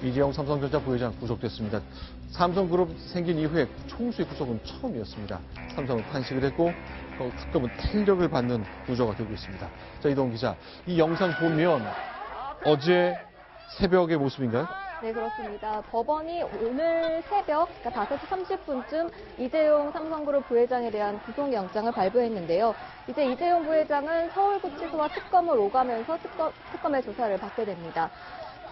이재용 삼성전자 부회장 구속됐습니다. 삼성그룹 생긴 이후에 총수의 구속은 처음이었습니다. 삼성은 탄식을 했고 특검은 탄력을 받는 구조가 되고 있습니다. 자, 이동훈 기자, 이 영상 보면 어제 새벽의 모습인가요? 네, 그렇습니다. 법원이 오늘 새벽, 그러니까 5시 30분쯤 이재용 삼성그룹 부회장에 대한 구속영장을 발부했는데요. 이제 이재용 부회장은 서울구치소와 특검을 오가면서 특검의 조사를 받게 됩니다.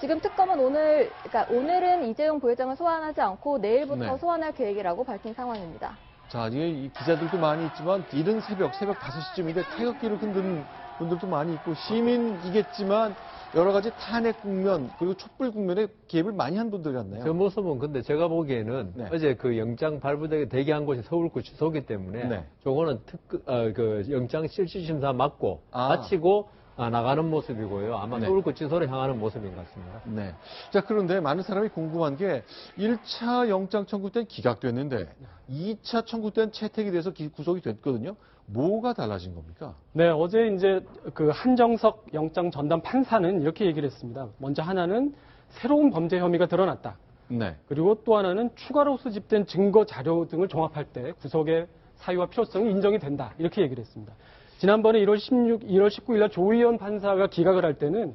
지금 특검은 오늘은 이재용 부회장을 소환하지 않고 내일부터 소환할 계획이라고 밝힌 상황입니다. 자, 이 기자들도 많이 있지만 이른 새벽 5시쯤인데 태극기를 흔드는 분들도 많이 있고 시민이겠지만 여러 가지 탄핵 국면 그리고 촛불 국면에 개입을 많이 한 분들 같네요. 저 모습은 근데 제가 보기에는 어제 그 영장 발부되게 대기한 곳이 서울구치소이기 때문에 저거는 그 영장 실질심사 맞고 마치고 나가는 모습이고요. 아마 서울구치소로 향하는 모습인 것 같습니다. 네. 자, 그런데 많은 사람이 궁금한 게 1차 영장 청구 때는 기각됐는데 2차 청구 때는 채택이 돼서 구속이 됐거든요. 뭐가 달라진 겁니까? 네, 어제 이제 그 한정석 영장 전담 판사는 이렇게 얘기를 했습니다. 먼저 하나는 새로운 범죄 혐의가 드러났다. 네. 그리고 또 하나는 추가로 수집된 증거 자료 등을 종합할 때 구속의 사유와 필요성이 인정이 된다. 이렇게 얘기를 했습니다. 지난번에 1월 19일 날 조의원 판사가 기각을 할 때는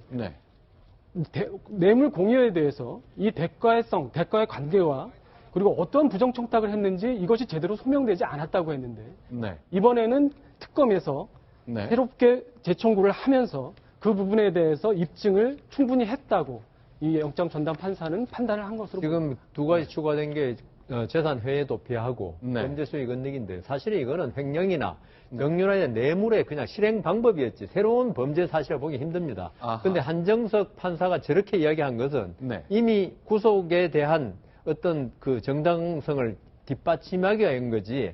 뇌물 공여에 대해서 이 대가의 관계와 그리고 어떤 부정청탁을 했는지 이것이 제대로 소명되지 않았다고 했는데 이번에는 특검에서 새롭게 재청구를 하면서 그 부분에 대해서 입증을 충분히 했다고 이 영장 전담 판사는 판단을 한 것으로 지금 보입니다. 두 가지 추가된 게 재산 회의 도피하고 범죄 수익 은닉인데 사실 이거는 횡령이나 명륜이나 뇌물의 그냥 실행 방법이었지 새로운 범죄 사실을 보기 힘듭니다. 그런데 한정석 판사가 저렇게 이야기한 것은 이미 구속에 대한 어떤 그 정당성을 뒷받침하기 위한 거지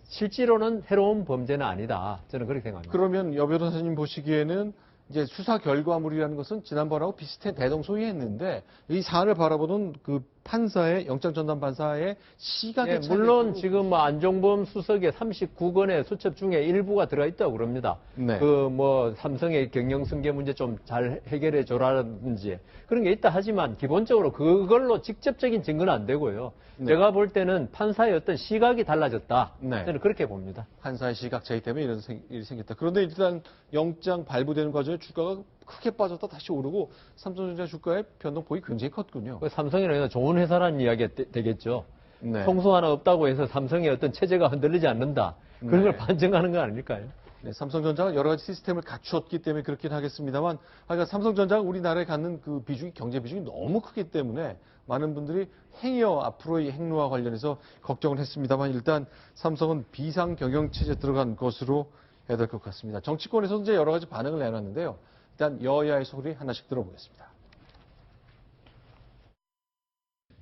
실제로는 새로운 범죄는 아니다. 저는 그렇게 생각합니다. 그러면 여 변호사님 보시기에는 이제 수사 결과물이라는 것은 지난번하고 비슷해 대동소이했는데 이 사안을 바라보는 그 판사의 영장 전담 판사의 시각의 차이. 물론 지금 안종범 수석의 39건의 수첩 중에 일부가 들어 있다고 그럽니다. 그 삼성의 경영 승계 문제 좀 잘 해결해 줘라든지 그런 게 있다 하지만 기본적으로 그걸로 직접적인 증거는 안 되고요. 제가 볼 때는 판사의 어떤 시각이 달라졌다. 저는 그렇게 봅니다. 판사의 시각 차이 때문에 이런 일이 생겼다. 그런데 일단 영장 발부되는 과정에 주가가 크게 빠졌다 다시 오르고 삼성전자 주가의 변동폭이 굉장히 컸군요. 삼성이라는 좋은 회사라는 이야기가 되겠죠. 통수 하나 없다고 해서 삼성의 어떤 체제가 흔들리지 않는다. 그런 걸 반증하는 거 아닐까요? 삼성전자가 여러 가지 시스템을 갖추었기 때문에 그렇긴 하겠습니다만, 그러니까 삼성전자가 우리나라에 갖는 그 비중이 경제 비중이 너무 크기 때문에 많은 분들이 앞으로의 행로와 관련해서 걱정을 했습니다만 일단 삼성은 비상 경영 체제에 들어간 것으로 해야 될 것 같습니다. 정치권에서 이제 여러 가지 반응을 내놨는데요. 일단 여야의 소리 하나씩 들어보겠습니다.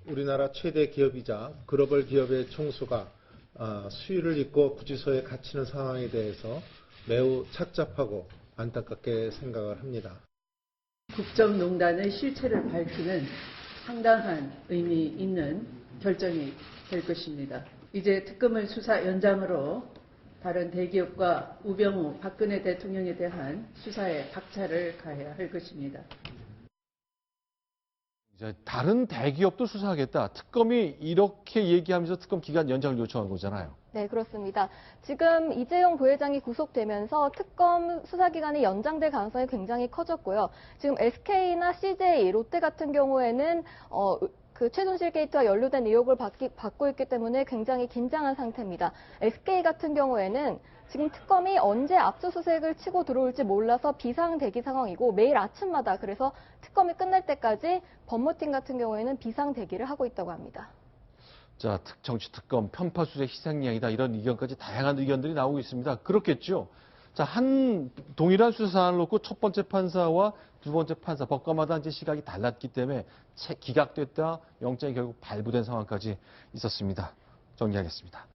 우리나라 최대 기업이자 글로벌 기업의 총수가 수위를 잇고 구치소에 갇히는 상황에 대해서 매우 착잡하고 안타깝게 생각을 합니다. 국정농단의 실체를 밝히는 상당한 의미 있는 결정이 될 것입니다. 이제 특검을 수사 연장으로 다른 대기업과 우병우, 박근혜 대통령에 대한 수사에 박차를 가해야 할 것입니다. 이제 다른 대기업도 수사하겠다. 특검이 이렇게 얘기하면서 특검 기간 연장을 요청한 거잖아요. 네, 그렇습니다. 지금 이재용 부회장이 구속되면서 특검 수사기간이 연장될 가능성이 굉장히 커졌고요. 지금 SK나 CJ, 롯데 같은 경우에는 그 최순실 게이트와 연루된 의혹을 받고 있기 때문에 굉장히 긴장한 상태입니다. SK 같은 경우에는 지금 특검이 언제 압수수색을 치고 들어올지 몰라서 비상대기 상황이고 매일 아침마다 그래서 특검이 끝날 때까지 법무팀 같은 경우에는 비상대기를 하고 있다고 합니다. 자, 정치특검, 편파수색 희생양이다 이런 의견까지 다양한 의견들이 나오고 있습니다. 그렇겠죠. 자, 동일한 수사안을 놓고 첫 번째 판사와 두 번째 판사, 법관마다 이제 시각이 달랐기 때문에 기각됐다, 영장이 결국 발부된 상황까지 있었습니다. 정리하겠습니다.